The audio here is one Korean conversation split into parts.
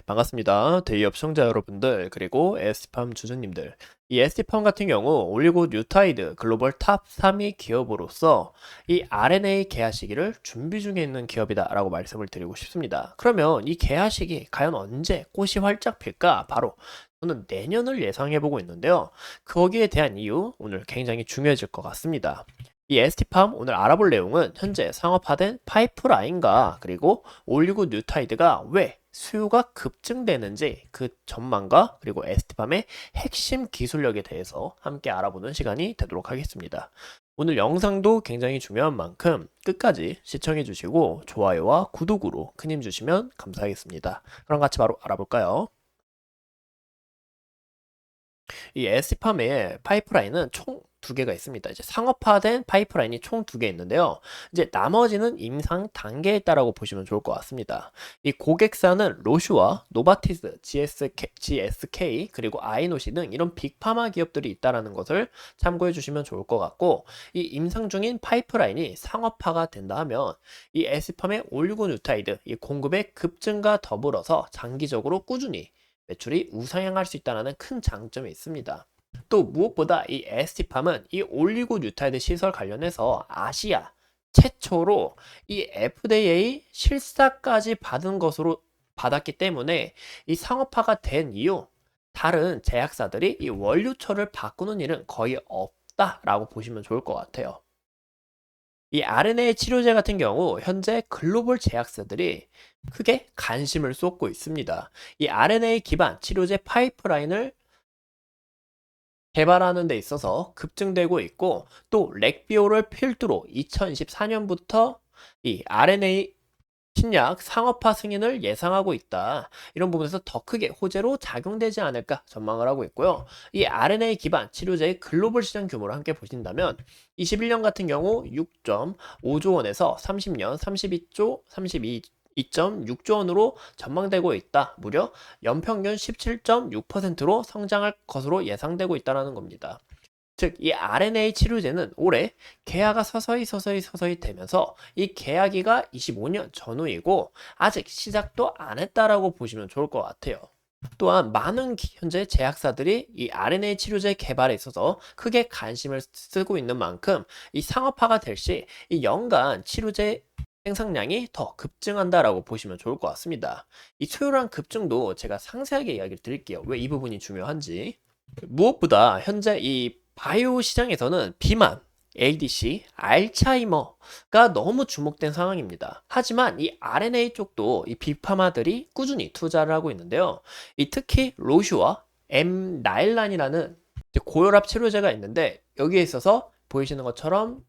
반갑습니다. 대기업 시청자 여러분들, 그리고 에스티팜 주주님들. 이 에스티팜 같은 경우 올리고뉴타이드 글로벌 탑 3위 기업으로서 이 RNA 개화 시기를 준비 중에 있는 기업이다라고 말씀을 드리고 싶습니다. 그러면 이 개화 시기 과연 언제 꽃이 활짝 필까? 바로 저는 내년을 예상해보고 있는데요. 거기에 대한 이유 오늘 굉장히 중요해질 것 같습니다. 이 에스티팜 오늘 알아볼 내용은 현재 상업화된 파이프라인과 그리고 올리고뉴타이드가 왜 수요가 급증되는지 그 전망과 그리고 에스티팜의 핵심 기술력에 대해서 함께 알아보는 시간이 되도록 하겠습니다. 오늘 영상도 굉장히 중요한 만큼 끝까지 시청해 주시고 좋아요와 구독으로 큰 힘 주시면 감사하겠습니다. 그럼 같이 바로 알아볼까요? 이 에스티팜의 파이프라인은 총 두 개가 있습니다. 이제 상업화된 파이프라인이 총 두 개 있는데요. 이제 나머지는 임상 단계에 있다라고 보시면 좋을 것 같습니다. 이 고객사는 로슈와 노바티스, GSK 그리고 아이노시 등 이런 빅파마 기업들이 있다라는 것을 참고해 주시면 좋을 것 같고, 이 임상 중인 파이프라인이 상업화가 된다 하면 이 에스티팜의 올리고뉴타이드 이 공급의 급증과 더불어서 장기적으로 꾸준히 매출이 우상향할 수 있다는 큰 장점이 있습니다. 또 무엇보다 이 에스티팜은 이 올리고뉴타이드 시설 관련해서 아시아 최초로 이 FDA 실사까지 받은 것으로 받았기 때문에 이 상업화가 된 이후 다른 제약사들이 이 원료처를 바꾸는 일은 거의 없다라고 보시면 좋을 것 같아요. 이 RNA 치료제 같은 경우 현재 글로벌 제약사들이 크게 관심을 쏟고 있습니다. 이 RNA 기반 치료제 파이프라인을 개발하는 데 있어서 급증되고 있고, 또 렉비오를 필두로 2024년부터 이 RNA 신약 상업화 승인을 예상하고 있다. 이런 부분에서 더 크게 호재로 작용되지 않을까 전망을 하고 있고요. 이 RNA 기반 치료제의 글로벌 시장 규모를 함께 보신다면 21년 같은 경우 6.5조 원에서 30년 2.6조 원으로 전망되고 있다. 무려 연평균 17.6%로 성장할 것으로 예상되고 있다는 겁니다. 즉, 이 RNA 치료제는 올해 개화가 서서히 되면서 이 개화기가 25년 전후이고 아직 시작도 안 했다라고 보시면 좋을 것 같아요. 또한 많은 현재 제약사들이 이 RNA 치료제 개발에 있어서 크게 관심을 쓰고 있는 만큼 이 상업화가 될 시 이 연간 치료제 생산량이 더 급증한다라고 보시면 좋을 것 같습니다. 이 수요량 급증도 제가 상세하게 이야기를 드릴게요. 왜 이 부분이 중요한지. 무엇보다 현재 이 바이오 시장에서는 비만, ADC, 알츠하이머가 너무 주목된 상황입니다. 하지만 이 RNA 쪽도 이 빅파마들이 꾸준히 투자를 하고 있는데요. 이 특히 로슈와 엠나일란이라는 고혈압 치료제가 있는데, 여기에 있어서 보이시는 것처럼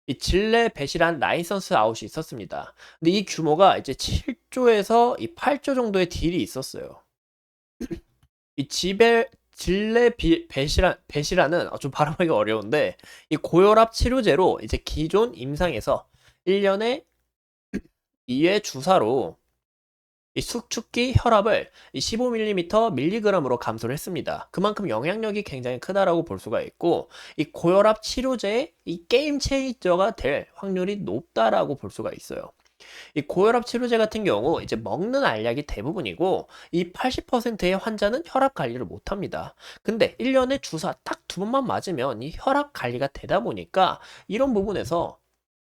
이 질레 배실한 라이선스 아웃이 있었습니다. 근데 이 규모가 이제 7조에서 이 8조 정도의 딜이 있었어요. 이 배시라는 좀 발음하기 어려운데, 이 고혈압 치료제로 이제 기존 임상에서 1년에 2회 주사로 이 수축기 혈압을 15mm 밀리그램으로 감소를 했습니다. 그만큼 영향력이 굉장히 크다라고 볼 수가 있고, 이 고혈압 치료제의 이 게임 체인저가 될 확률이 높다라고 볼 수가 있어요. 이 고혈압 치료제 같은 경우 이제 먹는 알약이 대부분이고, 이 80%의 환자는 혈압 관리를 못 합니다. 근데 1년에 주사 딱 두 번만 맞으면 이 혈압 관리가 되다 보니까 이런 부분에서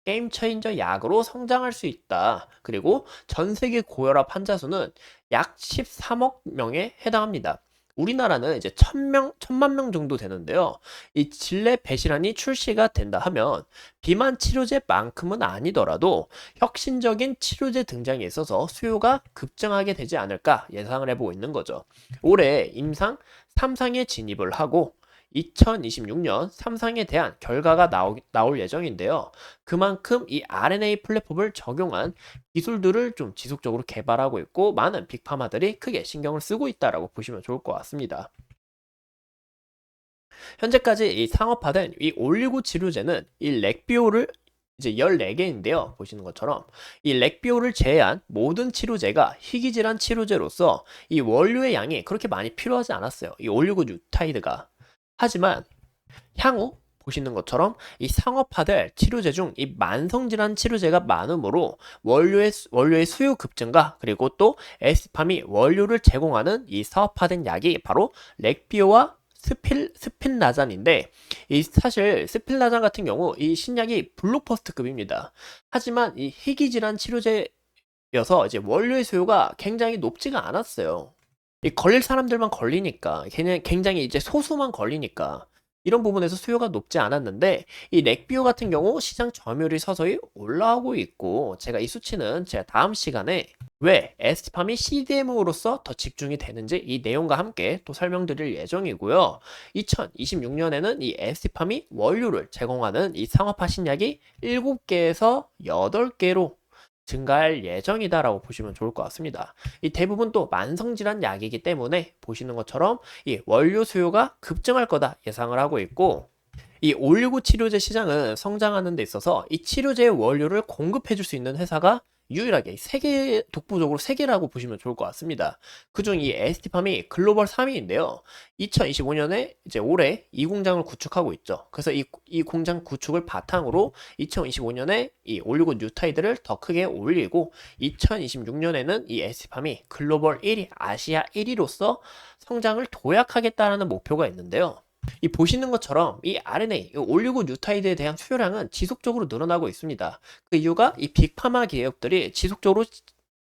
게임 체인저 약으로 성장할 수 있다. 그리고 전 세계 고혈압 환자 수는 약 13억 명에 해당합니다. 우리나라는 이제 1000만 명 정도 되는데요. 이 질레 배시란이 출시가 된다 하면 비만 치료제만큼은 아니더라도 혁신적인 치료제 등장에 있어서 수요가 급증하게 되지 않을까 예상을 해보고 있는 거죠. 올해 임상 3상에 진입을 하고 2026년 3상에 대한 결과가 나올 예정인데요. 그만큼 이 RNA 플랫폼을 적용한 기술들을 좀 지속적으로 개발하고 있고, 많은 빅파마들이 크게 신경을 쓰고 있다라고 보시면 좋을 것 같습니다. 현재까지 이 상업화된 이 올리고 치료제는 이 렉비오를 이제 14개인데요. 보시는 것처럼 이 렉비오를 제외한 모든 치료제가 희귀질환 치료제로서 이 원료의 양이 그렇게 많이 필요하지 않았어요. 이 올리고뉴타이드가. 하지만 향후 보시는 것처럼 이 상업화될 치료제 중 이 만성질환 치료제가 많으므로 원료의 수요 급증과 그리고 또 에스티팜이 원료를 제공하는 이 사업화된 약이 바로 렉비오와 스필라잔인데, 이 사실 스필라잔 같은 경우 이 신약이 블록버스터급입니다. 하지만 이 희귀질환 치료제여서 이제 원료의 수요가 굉장히 높지가 않았어요. 이 걸릴 사람들만 걸리니까, 걔는 굉장히 이제 소수만 걸리니까 이런 부분에서 수요가 높지 않았는데, 이 렉비오 같은 경우 시장 점유율이 서서히 올라오고 있고, 제가 이 수치는 제가 다음 시간에 왜 에스티팜이 CDMO로서 더 집중이 되는지 이 내용과 함께 또 설명드릴 예정이고요. 2026년에는 이 에스티팜이 원료를 제공하는 이 상업화 신약이 7개에서 8개로 증가할 예정이다라고 보시면 좋을 것 같습니다. 이 대부분 또 만성질환 약이기 때문에 보시는 것처럼 이 원료 수요가 급증할 거다 예상을 하고 있고, 이 519 치료제 시장은 성장하는 데 있어서 이 치료제의 원료를 공급해 줄 수 있는 회사가 유일하게 독보적으로 3개라고 보시면 좋을 것 같습니다. 그중 이 에스티팜이 글로벌 3위인데요. 2025년에 이제 올해 이 공장을 구축하고 있죠. 그래서 이 공장 구축을 바탕으로 2025년에 이 올리고 뉴타이드를 더 크게 올리고, 2026년에는 이 에스티팜이 글로벌 1위, 아시아 1위로서 성장을 도약하겠다라는 목표가 있는데요. 이 보시는 것처럼 이 RNA, 이 올리고 뉴타이드에 대한 수요량은 지속적으로 늘어나고 있습니다. 그 이유가 이 빅파마 기업들이 지속적으로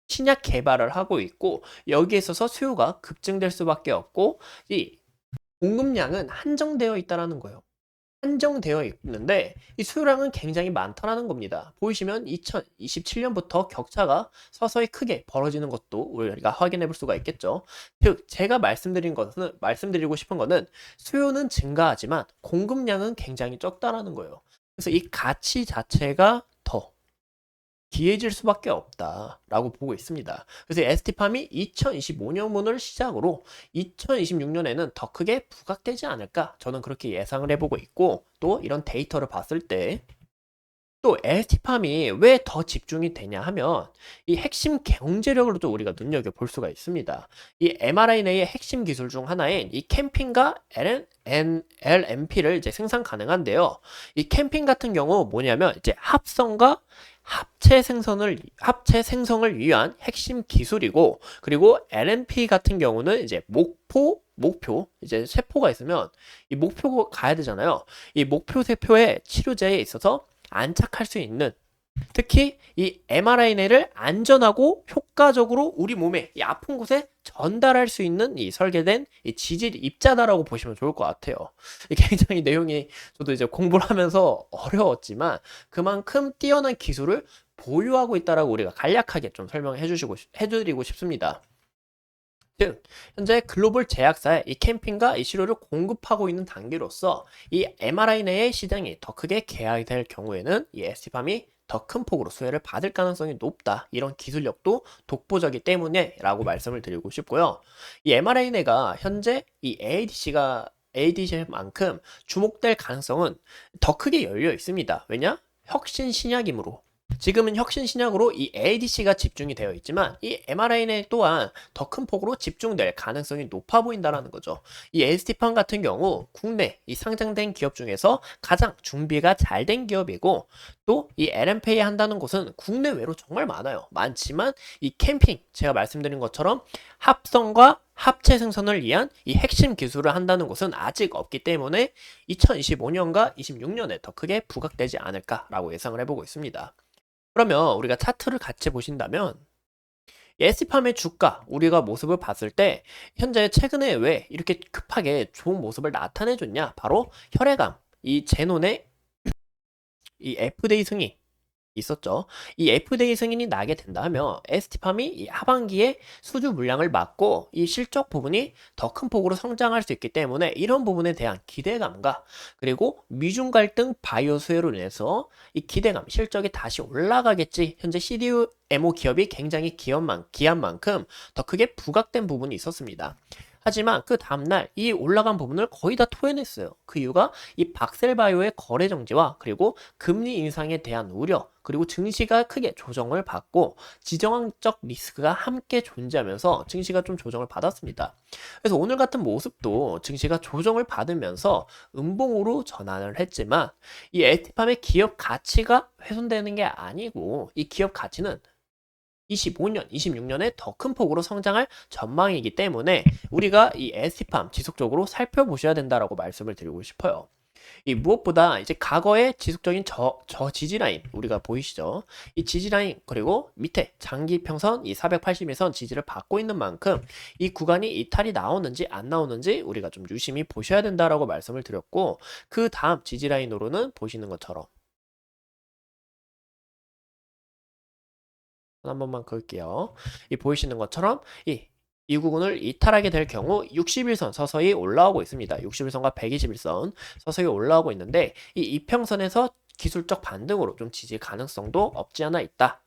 신약 개발을 하고 있고, 여기에 있어서 수요가 급증될 수밖에 없고, 이 공급량은 한정되어 있다라는 거예요. 한정되어 있는데 이 수요량은 굉장히 많다라는 겁니다. 보이시면 2027년부터 격차가 서서히 크게 벌어지는 것도 우리가 확인해 볼 수가 있겠죠. 즉, 제가 말씀드리고 싶은 것은 수요는 증가하지만 공급량은 굉장히 적다라는 거예요. 그래서 이 가치 자체가 더 기해질 수밖에 없다라고 보고 있습니다. 그래서 에스티팜이 2025년문을 시작으로 2026년에는 더 크게 부각되지 않을까, 저는 그렇게 예상을 해보고 있고, 또 이런 데이터를 봤을 때 또 에스티팜이 왜 더 집중이 되냐 하면 이 핵심 경제력으로도 우리가 눈여겨볼 수가 있습니다. 이 mRNA의 핵심 기술 중 하나인 이 캠핑과 LNP를 이제 생산 가능한데요. 이 캠핑 같은 경우 뭐냐면 이제 합성과 합체 생성을 위한 핵심 기술이고, 그리고 LNP 같은 경우는 이제 목표, 이제 세포가 있으면 이 목표 가야 되잖아요. 이 목표 세포의 치료제에 있어서 안착할 수 있는, 특히 이 mRNA를 안전하고 효과적으로 우리 몸에 이 아픈 곳에 전달할 수 있는 이 설계된 이 지질 입자다라고 보시면 좋을 것 같아요. 굉장히 내용이 저도 이제 공부를 하면서 어려웠지만 그만큼 뛰어난 기술을 보유하고 있다라고 우리가 간략하게 좀 해드리고 싶습니다. 즉, 현재 글로벌 제약사에 이 캠핑과 이 시료를 공급하고 있는 단계로서 이 mRNA의 시장이 더 크게 개화될 경우에는 이 에스티팜이 더 큰 폭으로 수혜를 받을 가능성이 높다. 이런 기술력도 독보적이기 때문에 라고 말씀을 드리고 싶고요. 이 mRNA가 현재 이 ADC만큼 주목될 가능성은 더 크게 열려 있습니다. 왜냐? 혁신 신약이므로. 지금은 혁신 신약으로 이 ADC가 집중이 되어 있지만 이 mRNA 또한 더 큰 폭으로 집중될 가능성이 높아 보인다는 거죠. 이 에스티팜 같은 경우 국내 이 상장된 기업 중에서 가장 준비가 잘 된 기업이고, 또 이 LNP 한다는 곳은 국내외로 정말 많지만 이 캠핑, 제가 말씀드린 것처럼 합성과 합체 생성을 위한 이 핵심 기술을 한다는 곳은 아직 없기 때문에 2025년과 26년에 더 크게 부각되지 않을까라고 예상을 해보고 있습니다. 그러면 우리가 차트를 같이 보신다면 에스티팜의 주가, 우리가 모습을 봤을 때 현재 최근에 왜 이렇게 급하게 좋은 모습을 나타내줬냐? 바로 혈액암, 이 제논의 이 FDA 승인 있었죠. 이 FDA 승인이 나게 된다면 에스티팜이 이 하반기에 수주 물량을 막고 이 실적 부분이 더 큰 폭으로 성장할 수 있기 때문에 이런 부분에 대한 기대감과, 그리고 미중 갈등 바이오 수혜로 인해서 이 기대감, 실적이 다시 올라가겠지. 현재 CDMO 기업이 굉장히 기한 만큼 더 크게 부각된 부분이 있었습니다. 하지만 그 다음날 이 올라간 부분을 거의 다 토해냈어요. 그 이유가 이 박셀바이오의 거래 정지와 그리고 금리 인상에 대한 우려, 그리고 증시가 크게 조정을 받고 지정학적 리스크가 함께 존재하면서 증시가 좀 조정을 받았습니다. 그래서 오늘 같은 모습도 증시가 조정을 받으면서 음봉으로 전환을 했지만 이 에티팜의 기업 가치가 훼손되는 게 아니고 이 기업 가치는 25년, 26년에 더 큰 폭으로 성장할 전망이기 때문에 우리가 이 에스티팜 지속적으로 살펴보셔야 된다라고 말씀을 드리고 싶어요. 이 무엇보다 이제 과거의 지속적인 저 지지라인 우리가 보이시죠? 이 지지라인 그리고 밑에 장기평선 이 480일선 지지를 받고 있는 만큼 이 구간이 이탈이 나오는지 안 나오는지 우리가 좀 유심히 보셔야 된다라고 말씀을 드렸고 그 다음 지지라인으로는 보시는 것처럼 한 번만 그을게요. 이 보이시는 것처럼 이 부분을 이탈하게 될 경우 60일선 서서히 올라오고 있습니다. 60일선과 120일선 서서히 올라오고 있는데 이 이평선에서 기술적 반등으로 좀 지지 가능성도 없지 않아 있다.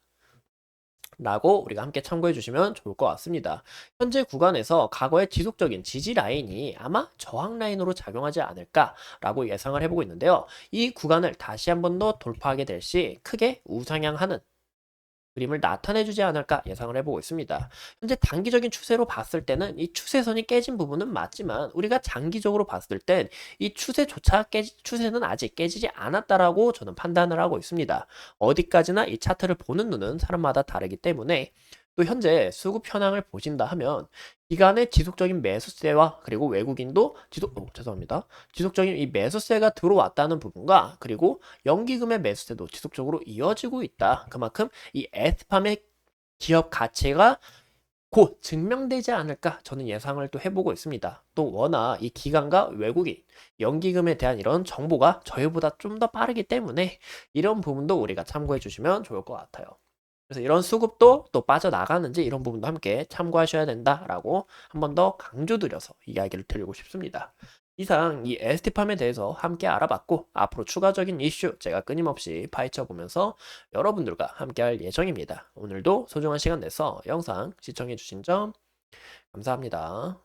라고 우리가 함께 참고해 주시면 좋을 것 같습니다. 현재 구간에서 과거의 지속적인 지지 라인이 아마 저항 라인으로 작용하지 않을까라고 예상을 해보고 있는데요. 이 구간을 다시 한 번 더 돌파하게 될 시 크게 우상향하는 그림을 나타내주지 않을까 예상을 해보고 있습니다. 현재 단기적인 추세로 봤을 때는 이 추세선이 깨진 부분은 맞지만 우리가 장기적으로 봤을 땐 이 추세는 아직 깨지지 않았다라고 저는 판단을 하고 있습니다. 어디까지나 이 차트를 보는 눈은 사람마다 다르기 때문에 또 현재 수급 현황을 보신다 하면 기간의 지속적인 매수세와 그리고 외국인도 죄송합니다. 지속적인 이 매수세가 들어왔다는 부분과 그리고 연기금의 매수세도 지속적으로 이어지고 있다. 그만큼 이 에스팜의 기업 가치가 곧 증명되지 않을까 저는 예상을 또 해보고 있습니다. 또 워낙 이 기관과 외국인, 연기금에 대한 이런 정보가 저희보다 좀 더 빠르기 때문에 이런 부분도 우리가 참고해 주시면 좋을 것 같아요. 그래서 이런 수급도 또 빠져나가는지 이런 부분도 함께 참고하셔야 된다라고 한 번 더 강조드려서 이야기를 드리고 싶습니다. 이상 이 에스티팜에 대해서 함께 알아봤고 앞으로 추가적인 이슈 제가 끊임없이 파헤쳐 보면서 여러분들과 함께 할 예정입니다. 오늘도 소중한 시간 내서 영상 시청해 주신 점 감사합니다.